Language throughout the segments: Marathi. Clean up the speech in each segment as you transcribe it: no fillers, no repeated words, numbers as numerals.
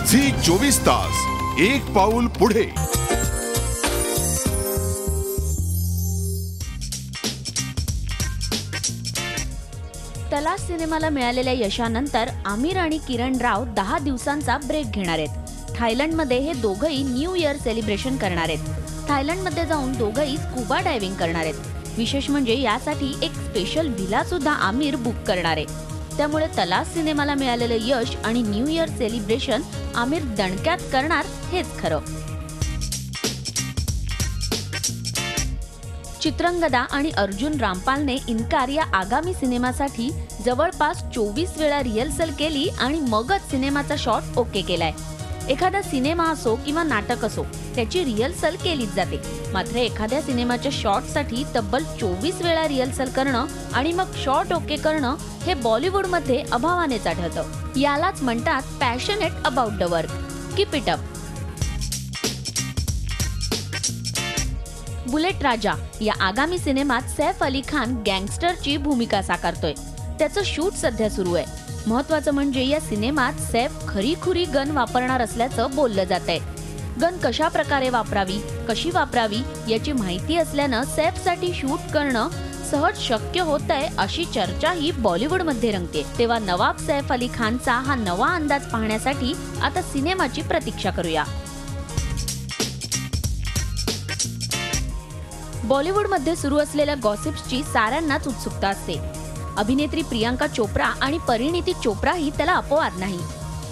झी 24 तास एक पाऊल पुढे। तलाश सिनेमाला मिळालेल्या यशानंतर आमिर आणि किरण राव 10 दिवसांचा ब्रेक घेणार आहेत। थायलंडमध्ये हे दोघंही न्यू इयर सेलिब्रेशन करणार आहेत। थायलंडमध्ये जाऊन दोघंही स्कुबा डायव्हिंग करणार आहेत। विशेष म्हणजे यासाठी एक स्पेशल व्हिला सुद्धा आमिर बुक करणार आहे। त्यामुळे तलाश सिनेमाला मिळालेलं यश आणि न्यू इयर सेलिब्रेशन आमिर दणक्यात करणार हेच खरं। चित्रंगदा आणि अर्जुन रामपालने इन्कार या आगामी सिनेमासाठी जवळपास 24 वेळा रिहर्सल केली आणि मगच सिनेमाचा शॉट ओके केलाय। एखादा सिनेमा असो किंवा नाटक असो त्याची रिहर्सल केलीच जाते, मात्र एखाद्या सिनेमाच्या शॉटसाठी तब्बल 24 वेळा रिहर्सल करणं आणि मग शॉट ओके करणं हे बॉलिवूडमध्ये अभावानेच आढळतं। यालाच म्हणतात passionate about the work. Keep it up. Bullet Raja या आगामी सिनेमात सैफ अली खान गँगस्टरची भूमिका साकारतोय। त्याचं शूट सध्या सुरू आहे। महत्त्वाचं म्हणजे या सिनेमात सैफ खरीखुरी गन वापरणार असल्याचं बोललं जातंय। गन कशा प्रकारे वापरावी, कशी वापरावी याची माहिती असल्यानं सैफसाठी शूट करणं सहज शक्य होतंय अशी चर्चाही बॉलिवूडमध्ये रंगते। तेव्हा नवाब सैफ अली खानचा हा नवा अंदाज पाहण्यासाठी आता सिनेमाची प्रतीक्षा करूया। बॉलिवूडमध्ये सुरू असलेल्या गॉसिप्सची साऱ्यांनाच उत्सुकता असते। अभिनेत्री प्रियांका चोप्रा आणि परिणीती चोप्राही त्याला अपवाद नाही।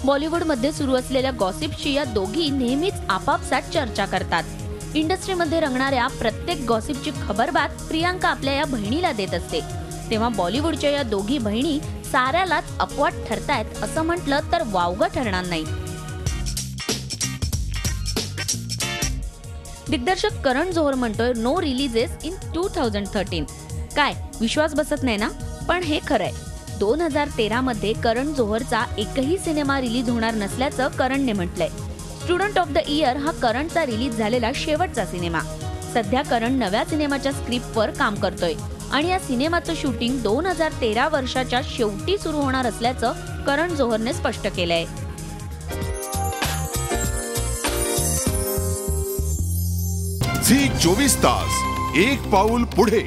बॉलिवूडमध्ये सुरू असलेल्या गॉसिप्सची या दोघी नेहमीच आपापसात चर्चा करतात। इंडस्ट्रीमध्ये रंगणाऱ्या प्रत्येक गॉसिपची खबरबात प्रियांका आपल्या या बहिणीला देत असते। तेव्हा बॉलिवूडच्या या दोघी बहिणी साऱ्यालाच अपवाद ठरतायत असं म्हटलं तर वावगं ठरणार नाही। दिग्दर्शक करण जोहर म्हणतोय नो रिलीजेस इन 2013। काय विश्वास बसत नाही ना? पण हे खरंय। 2013 मध्ये करण जोहरचा एकही सिनेमा रिलीज होणार नसल्याचं करणने म्हटलंय। स्टुडंट ऑफ द इयर हा करणचा रिलीज झालेला शेवटचा सिनेमा। सध्या करण नव्या सिनेमाच्या स्क्रिप्टवर काम करतोय आणि या सिनेमाचं शूटिंग 2013 वर्षाच्या शेवटी सुरू होणार असल्याचं करण जोहरने स्पष्ट केलंय। झी 24 तास एक पाऊल पुढे।